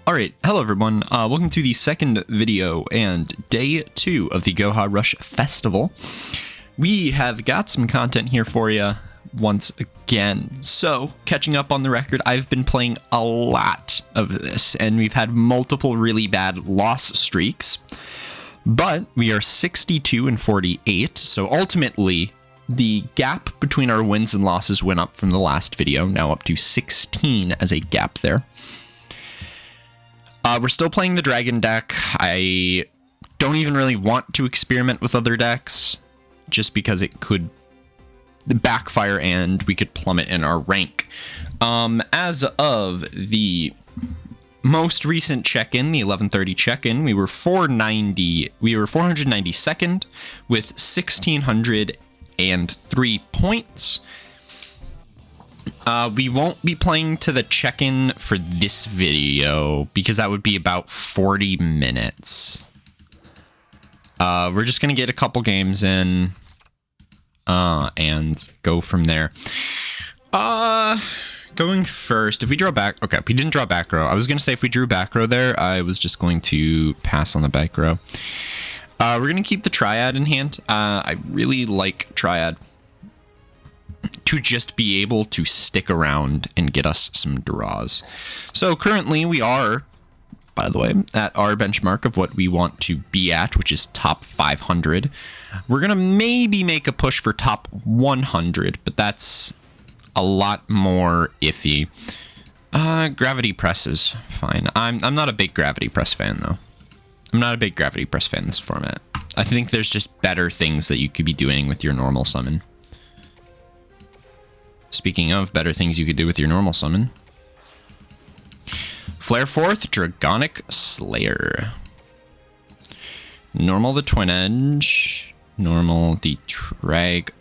Alright, hello everyone, welcome to the second video and day 2 of the Goha Rush Festival. We have got some content here for you once again. So, catching up on the record, I've been playing a lot of this, and we've had multiple really bad loss streaks. But we are 62 and 48, so ultimately, the gap between our wins and losses went up from the last video, now up to 16 as a gap there. We're still playing the dragon deck. I don't even really want to experiment with other decks, just because it could backfire and we could plummet in our rank. As of the most recent check-in, the 11:30 check-in, we were 492nd with 1,603 points. We won't be playing to the check-in for this video because that would be about 40 minutes. We're just gonna get a couple games in and go from there. Going first, if we draw back, okay, we didn't draw back row. I was gonna say if we drew back row there, I was just going to pass on the back row. We're gonna keep the Triad in hand. I really like Triad to just be able to stick around and get us some draws. So currently we are, by the way, at our benchmark of what we want to be at, which is top 500. We're going to maybe make a push for top 100, but that's a lot more iffy. Gravity Press is fine. I'm not a big Gravity Press fan, though. I'm not a big Gravity Press fan in this format. I think there's just better things that you could be doing with your normal summon. Speaking of better things you could do with your normal summon. Flare Forth, Dragonic Slayer. Normal the Twin Edge. Normal the Drag-O-Right.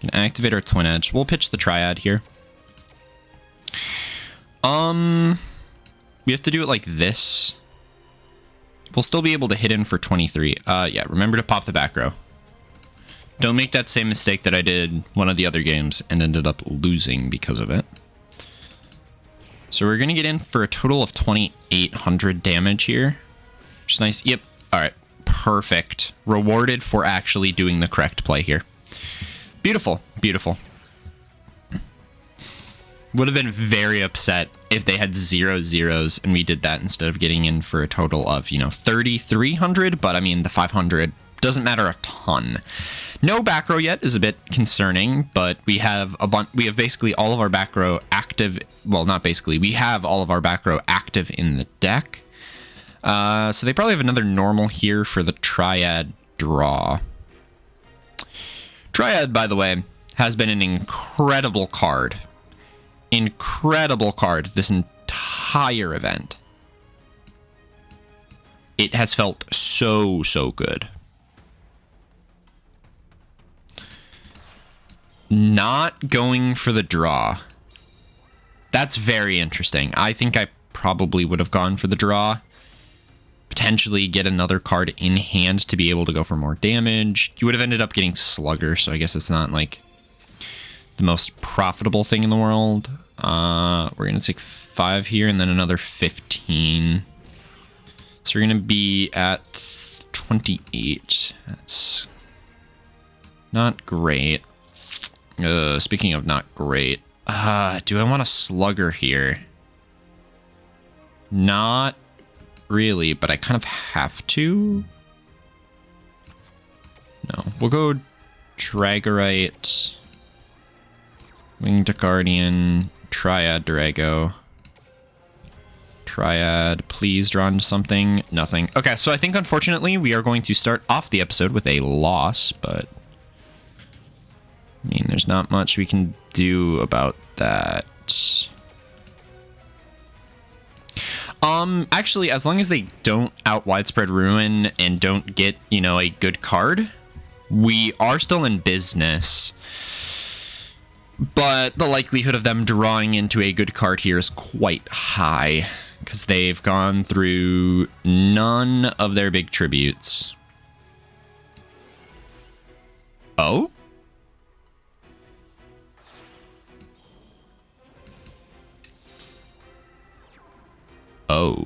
Can activate our Twin Edge. We'll pitch the Triad here. We have to do it like this. We'll still be able to hit in for 23. Yeah, remember to pop the back row. Don't make that same mistake that I did one of the other games and ended up losing because of it. So we're going to get in for a total of 2,800 damage here. Which is nice. Yep. All right. Perfect. Rewarded for actually doing the correct play here. Beautiful. Beautiful. Would have been very upset if they had 0 zeros and we did that instead of getting in for a total of, 3,300. But I mean, the 500 doesn't matter a ton. No back row yet is a bit concerning, but we have basically all of our back row active. Well, not basically. We have all of our back row active in the deck. So they probably have another normal here for the Triad draw. Triad, by the way, has been an incredible card. Incredible card this entire event. It has felt so good. Not going for the draw. That's very interesting. I think I probably would have gone for the draw. Potentially get another card in hand to be able to go for more damage. You would have ended up getting Slugger, so I guess it's not like the most profitable thing in the world. We're going to take 5 here and then another 15. So we're going to be at 28. That's not great. Speaking of not great, do I want a Slugger here? Not really, but I kind of have to. No, we'll go Dragorite, Winged Guardian, Triad Drago. Triad, please draw into something. Nothing. Okay, so I think unfortunately we are going to start off the episode with a loss, but I mean, there's not much we can do about that. Actually, as long as they don't out Widespread Ruin and don't get, a good card, we are still in business. But the likelihood of them drawing into a good card here is quite high, because they've gone through none of their big tributes. Oh? Oh.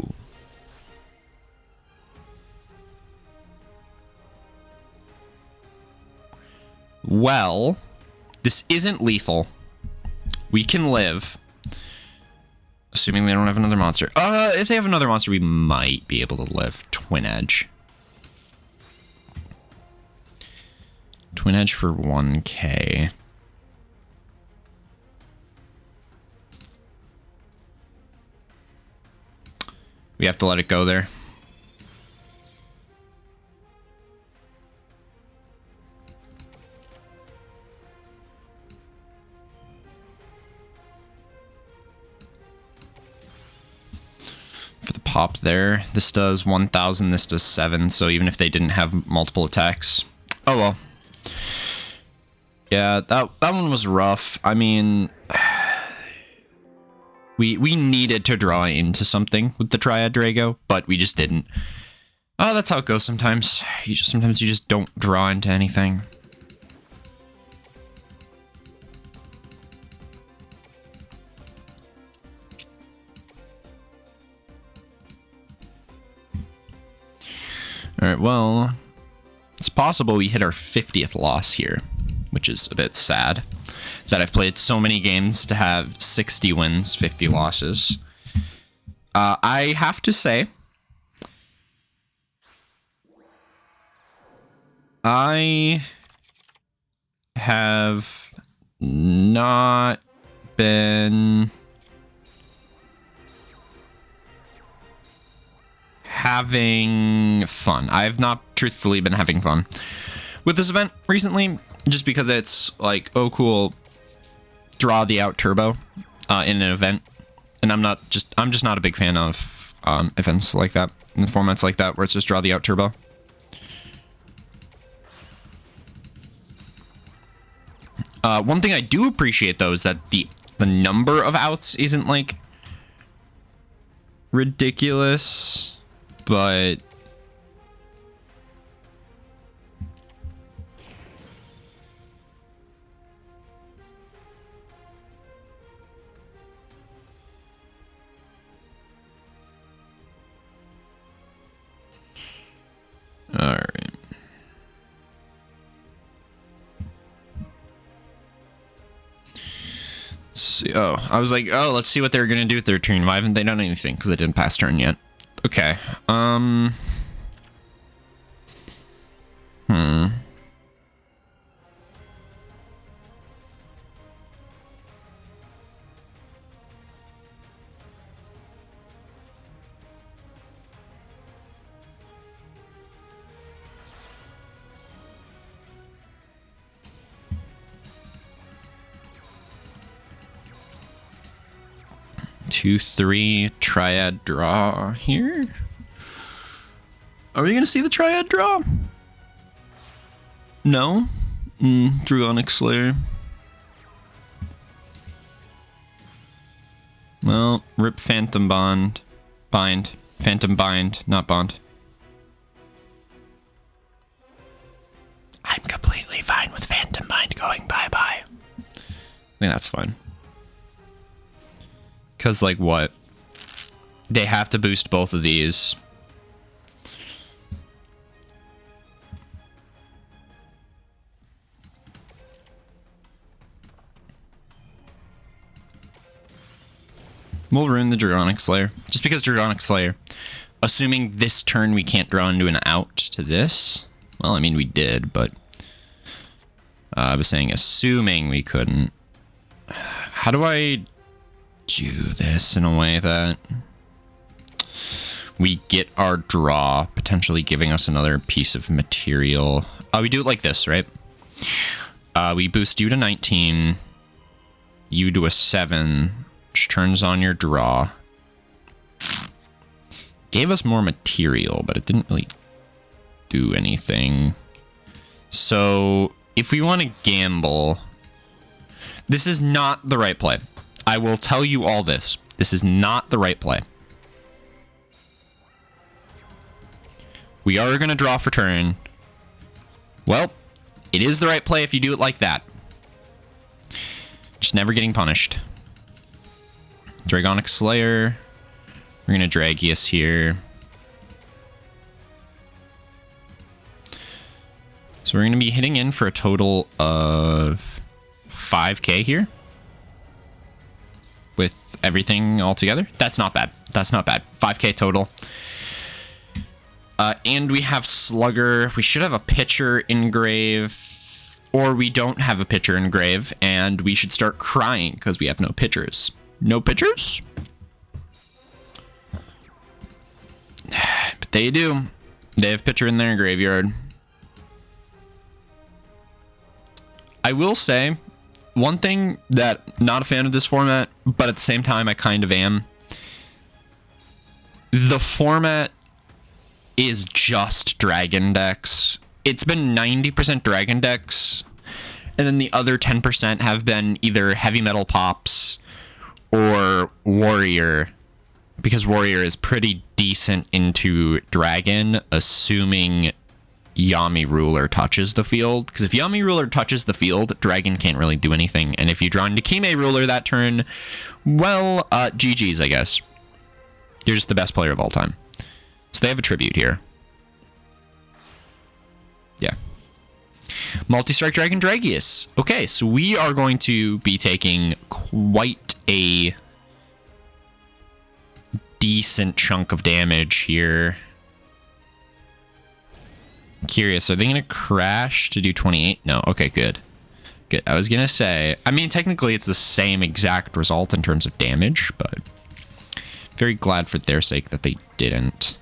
Well, this isn't lethal. We can live. Assuming they don't have another monster. If they have another monster, we might be able to live. Twin Edge. Twin Edge for 1k. We have to let it go there. For the pop there, this does 1,000, this does 7, so even if they didn't have multiple attacks. Oh well. Yeah, that one was rough. I mean, we needed to draw into something with the Triad Drago, but we just didn't. Oh, that's how it goes sometimes. Sometimes you just don't draw into anything. All right, well, it's possible we hit our 50th loss here, which is a bit sad that I've played so many games to have 60 wins, 50 losses. I have to say, I have not been having fun. I've not truthfully been having fun with this event recently, just because it's like, oh cool, draw the out turbo in an event, and I'm just not a big fan of events like that, in formats like that where it's just draw the out turbo. One thing I do appreciate though is that the number of outs isn't like ridiculous, but all right. Let's see. Oh, I was like, oh, let's see what they're gonna do with their turn. Why haven't they done anything? Because they didn't pass turn yet. Okay. Two, three, Triad draw here. Are we gonna see the Triad draw? No. Dragonic Slayer. Well, rip Phantom Bond. Bind. Phantom Bind, not Bond. I'm completely fine with Phantom Bind going bye-bye. I think that's fine. Because, like, what? They have to boost both of these. We'll ruin the Dragonic Slayer. Just because Dragonic Slayer. Assuming this turn we can't draw into an out to this. Well, I mean, we did, but... I was saying assuming we couldn't. How do I do this in a way that we get our draw, potentially giving us another piece of material? We do it like this, right? We boost you to 19, you to a 7, which turns on your draw. Gave us more material, but it didn't really do anything. So if we want to gamble, this is not the right play. I will tell you all this. This is not the right play. We are going to draw for turn. Well, it is the right play if you do it like that. Just never getting punished. Dragonic Slayer. We're going to Dragius here. So we're going to be hitting in for a total of 5k here. With everything all together. That's not bad. That's not bad. 5k total. And we have Slugger. We should have a pitcher engrave. Or we don't have a pitcher engrave. And we should start crying because we have no pitchers. No pitchers? But they do. They have pitcher in their graveyard. I will say, one thing that, not a fan of this format, but at the same time I kind of am. The format is just dragon decks. It's been 90% dragon decks, and then the other 10% have been either heavy metal pops or warrior, because warrior is pretty decent into dragon, assuming Yami Ruler touches the field. Because if Yami Ruler touches the field, dragon can't really do anything. And if you draw into Kime Ruler that turn, well, GG's, I guess. You're just the best player of all time. So they have a tribute here. Yeah. Multi-strike Dragon Dragius. Okay, so we are going to be taking quite a decent chunk of damage here. Curious, are they going to crash to do 28? No. Okay, good. Good. I was going to say, I mean, technically it's the same exact result in terms of damage, but very glad for their sake that they didn't.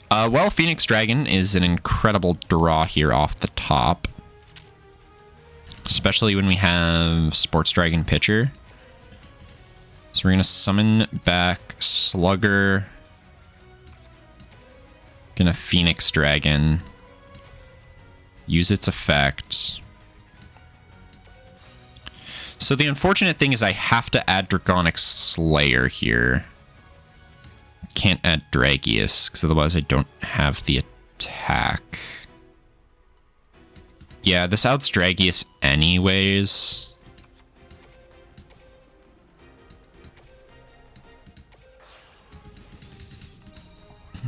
Well, Phoenix Dragon is an incredible draw here off the top. Especially when we have Sports Dragon Pitcher. So we're going to summon back Slugger. Gonna Phoenix Dragon. Use its effects. So the unfortunate thing is I have to add Draconic Slayer here. Can't add Dragius, because otherwise I don't have the attack. Yeah, this outs Dragius anyways.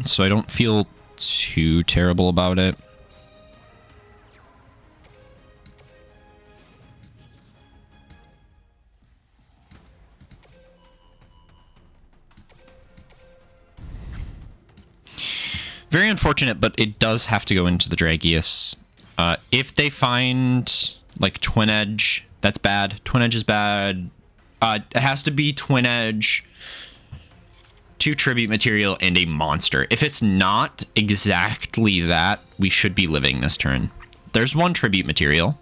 So I don't feel too terrible about it. Very unfortunate, but it does have to go into the Dragius. If they find, like, Twin Edge, that's bad. Twin Edge is bad. It has to be Twin Edge, 2 Tribute Material, and a monster. If it's not exactly that, we should be living this turn. There's 1 Tribute Material.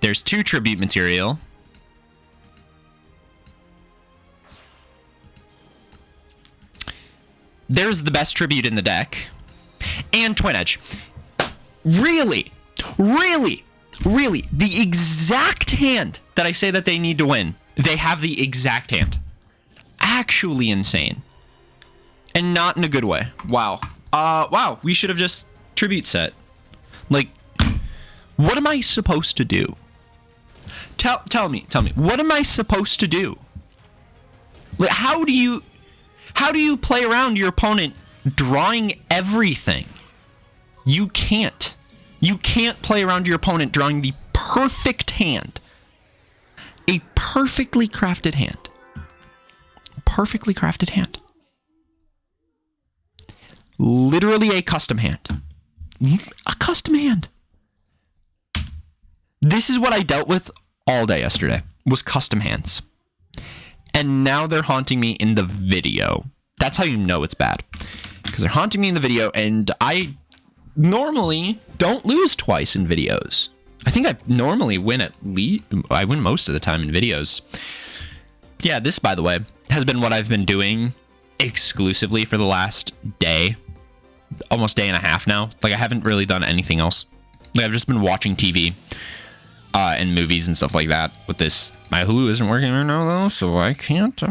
There's 2 Tribute Material. There's the best tribute in the deck. And Twin Edge. Really, really, really, the exact hand that I say that they need to win. They have the exact hand. Actually insane. And not in a good way. Wow. Wow, we should have just tribute set. Like, what am I supposed to do? Tell me, what am I supposed to do? Like, how do you play around your opponent drawing everything? You can't. You can't play around your opponent drawing the perfect hand. A perfectly crafted hand. Perfectly crafted hand. Literally a custom hand. A custom hand. This is what I dealt with all day yesterday, was custom hands. And now they're haunting me in the video. That's how you know it's bad. Because they're haunting me in the video, and I normally don't lose twice in videos. I think I normally win at least... I win most of the time in videos. Yeah, this, by the way, has been what I've been doing exclusively for the last day. Almost day and a half now. Like, I haven't really done anything else. Like, I've just been watching TV and movies and stuff like that with this. My Hulu isn't working right now, though, so I can't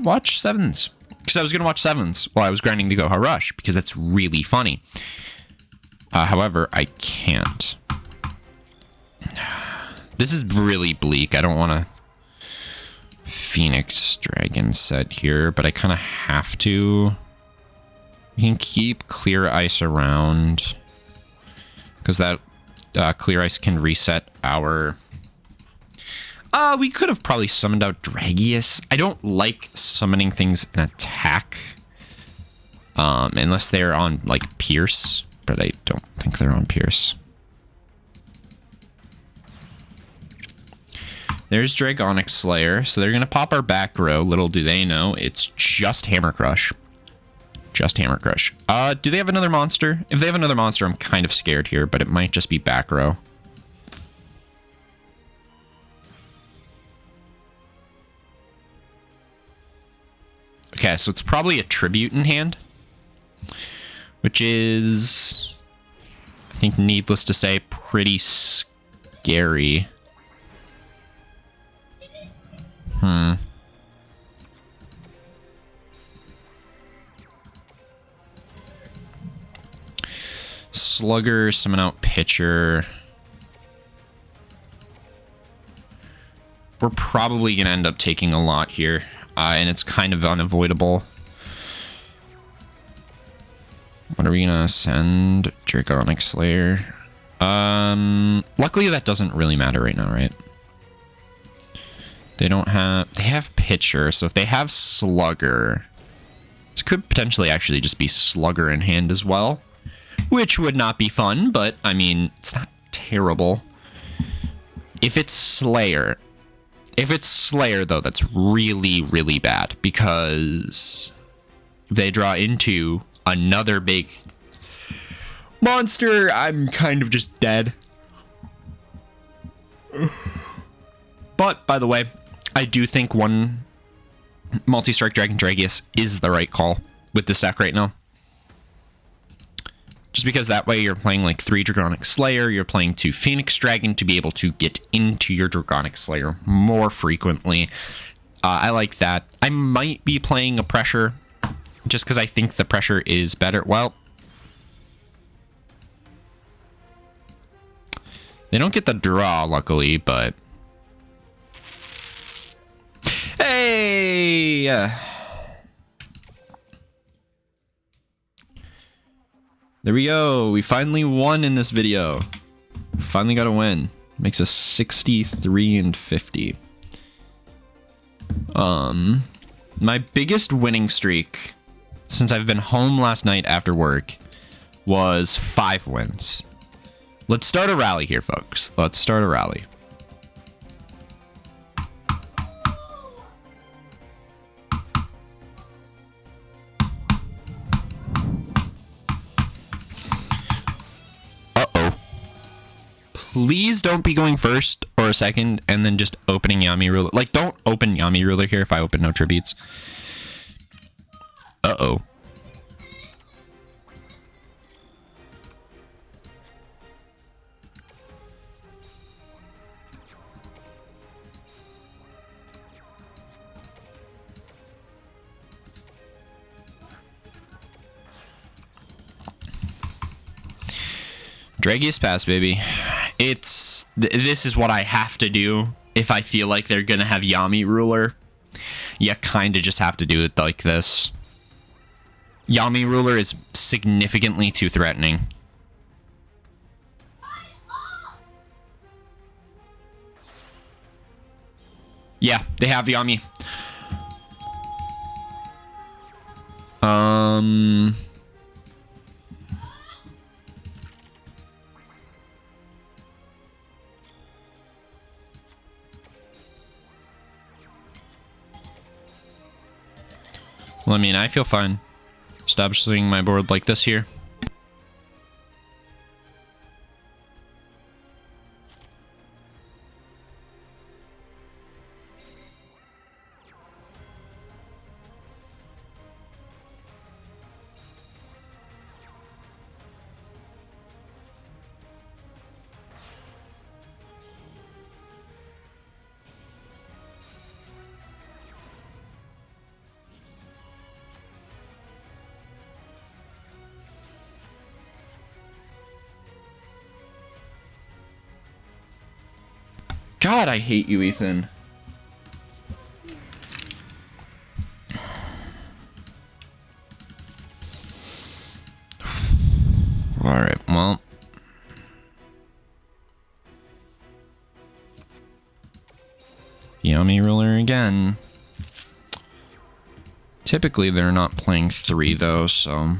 watch Sevens. Because I was going to watch Sevens while I was grinding to Goha Rush, because that's really funny. However, I can't. This is really bleak. I don't want to Phoenix Dragon set here, but I kind of have to. We can keep Clear Ice around, because that Clear Ice can reset our... we could have probably summoned out Dragius. I don't like summoning things in attack, unless they're on, like, Pierce, but I don't think they're on Pierce. There's Dragonic Slayer, so they're going to pop our back row. Little do they know, it's just Hammer Crush. Just Hammer Crush. Do they have another monster? If they have another monster, I'm kind of scared here, but it might just be back row. Okay, so it's probably a Tribute in hand, which is, I think, needless to say, pretty scary. Slugger, summon out Pitcher. We're probably going to end up taking a lot here, and it's kind of unavoidable. What are we going to send? Dragonic Slayer. Luckily that doesn't really matter right now, right? They don't have... They have Pitcher, so if they have Slugger... This could potentially actually just be Slugger in hand as well. Which would not be fun, but, I mean, it's not terrible. If it's Slayer... If it's Slayer, though, that's really, really bad. Because... if they draw into another big... monster, I'm kind of just dead. But, by the way... I do think one multi-strike Dragon Dragius is the right call with this deck right now. Just because that way you're playing like 3 Dragonic Slayer, you're playing 2 Phoenix Dragon to be able to get into your Dragonic Slayer more frequently. I like that. I might be playing a Pressure just because I think the Pressure is better. Well, they don't get the draw, luckily, but... Hey! There we go. We finally won in this video. Finally got a win. Makes us 63 and 50. My biggest winning streak since I've been home last night after work was 5 wins. Let's start a rally here, folks. Let's start a rally. Please don't be going first or second and then just opening Yami Ruler. Like, don't open Yami Ruler here if I open no tributes. Uh-oh. Dragius pass, baby. This is what I have to do if I feel like they're gonna have Yami Ruler. You kind of just have to do it like this. Yami Ruler is significantly too threatening. Yeah, they have Yami. Well, I mean, I feel fine establishing my board like this here. God, I hate you, Ethan. Yummy ruler again. Typically, they're not playing 3, though, so...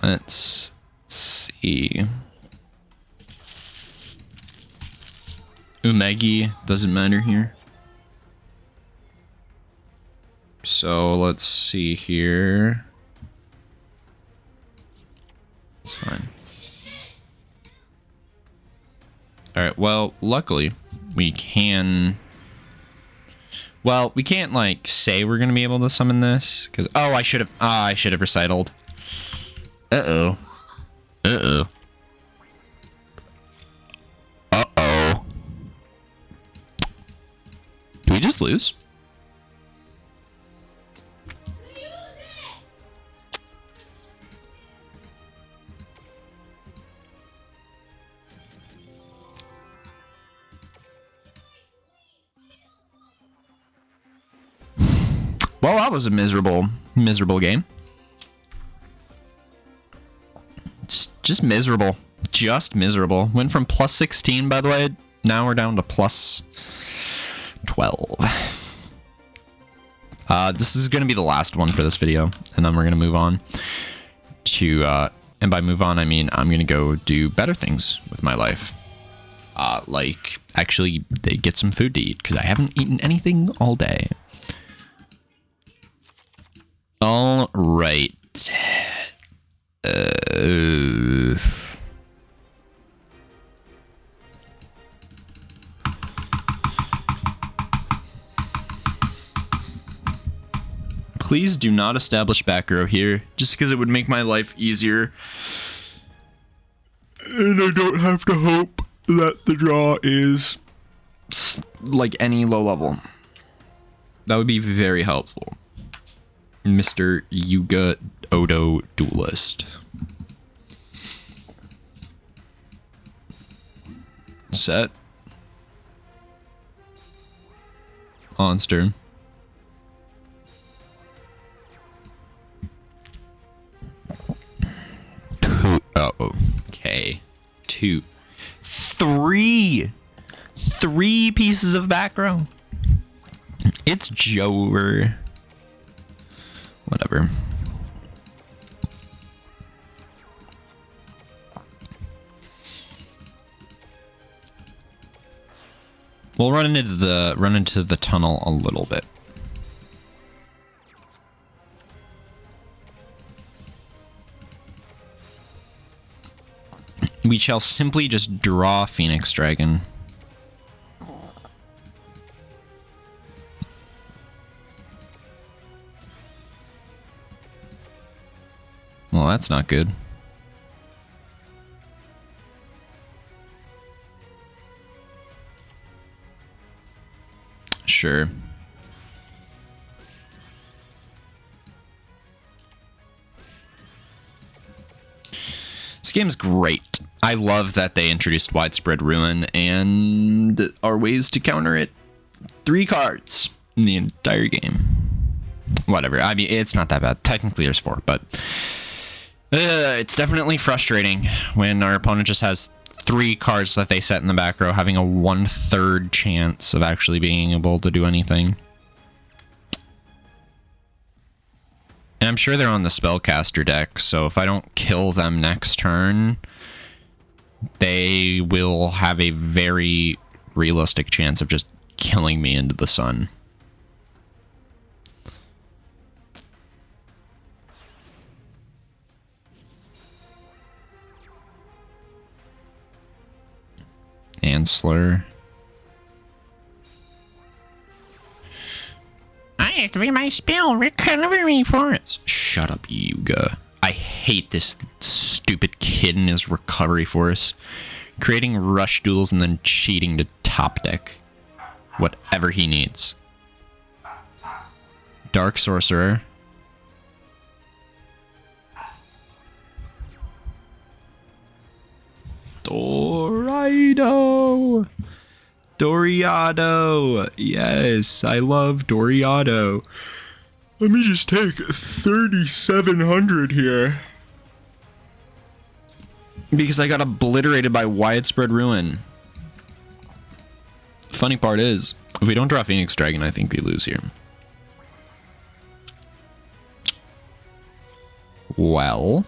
Let's see. Umegi doesn't matter here. So let's see here. It's fine. Alright, well, luckily, we can... Well, we can't, like, say we're gonna be able to summon this, because... Oh, I should have recitaled. Uh-oh. Uh-oh. Uh-oh. Do we just lose? Well, that was a miserable game. Just miserable. Just miserable. Went from plus 16, by the way. Now we're down to plus 12. This is going to be the last one for this video. And then we're going to move on to... and by move on, I mean I'm going to go do better things with my life. Like, actually, get some food to eat. Because I haven't eaten anything all day. All right. Please do not establish back row here, just because it would make my life easier. And I don't have to hope that the draw is like any low level. That would be very helpful. Mr. Yuga Odo Duelist. Set. Monster. Two. Oh, okay. 2. 3. 3 pieces of back row. It's Jover. Whatever. We'll run into the tunnel a little bit. We shall simply just draw Phoenix Dragon. Well, that's not good. Sure. This game's great. I love that they introduced Widespread Ruin and are ways to counter it. 3 cards in the entire game. Whatever. I mean, it's not that bad. Technically, there's 4, but it's definitely frustrating when our opponent just has 3 cards that they set in the back row, having a 1/3 chance of actually being able to do anything. And I'm sure they're on the Spellcaster deck, so if I don't kill them next turn, they will have a very realistic chance of just killing me into the sun. Ansler. I activate my spell, Recovery Force. Shut up, Yuga. I hate this stupid kid and his Recovery Force. Creating rush duels and then cheating to top deck whatever he needs. Dark Sorcerer. Doriado. Yes, I love Doriado. Let me just take 3,700 here. Because I got obliterated by widespread ruin. Funny part is, if we don't draw Phoenix Dragon, I think we lose here. Well.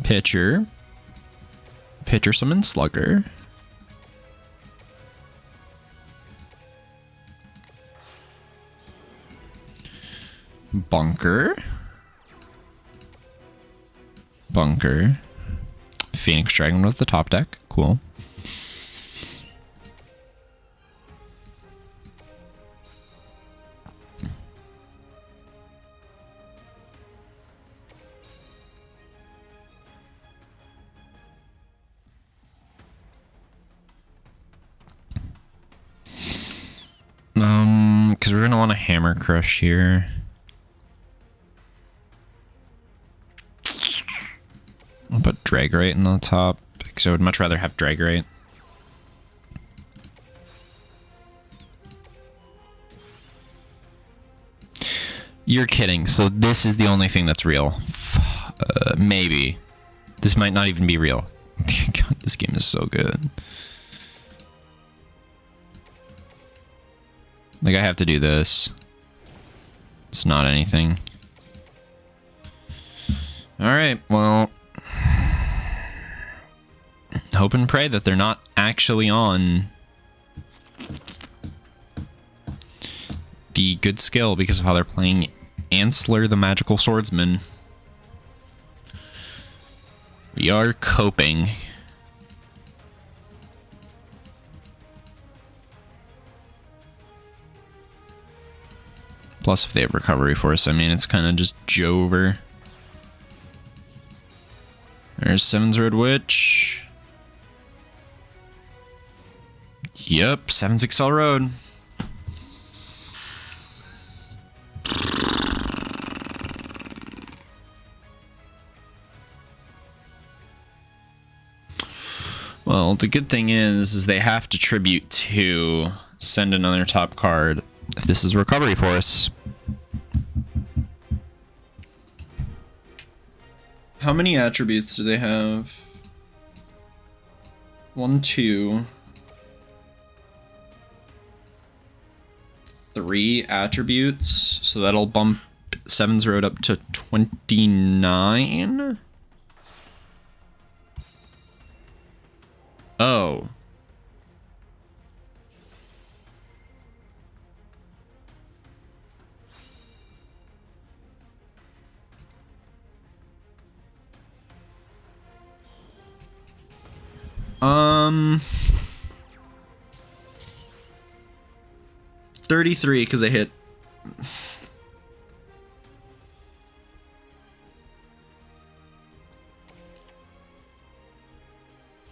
Pitcher. Pitcher summon Slugger. Bunker. Bunker. Phoenix Dragon was the top deck. Cool. Because we're gonna want a Hammer Crush here. I'll put Dragarite in the top because I would much rather have Dragarite. You're kidding. So this is the only thing that's real. Maybe. This might not even be real. God, this game is so good. Like, I have to do this. It's not anything. Alright, well. Hope and pray that they're not actually on the good skill because of how they're playing Ansler the Magical Swordsman. We are coping. Plus, if they have Recovery Force, I mean, it's kind of just Jover. There's Seven's Red Witch. Yep, 7-6 Cell Road. Well, the good thing is they have to tribute to send another top card if this is Recovery Force. How many attributes do they have? 1, 2, 3 attributes. So that'll bump 7's Road up to 29. Oh. Um, 33 because I hit.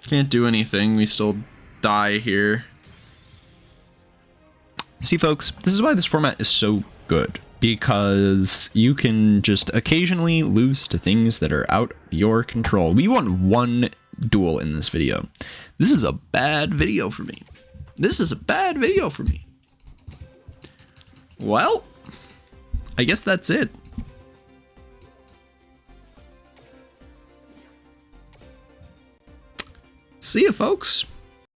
Can't do anything. We still die here. See, folks, this is why this format is so good. Because you can just occasionally lose to things that are out of your control. We won 1 duel in this video. This is a bad video for me. This is a bad video for me. Well, I guess that's it. See ya, folks.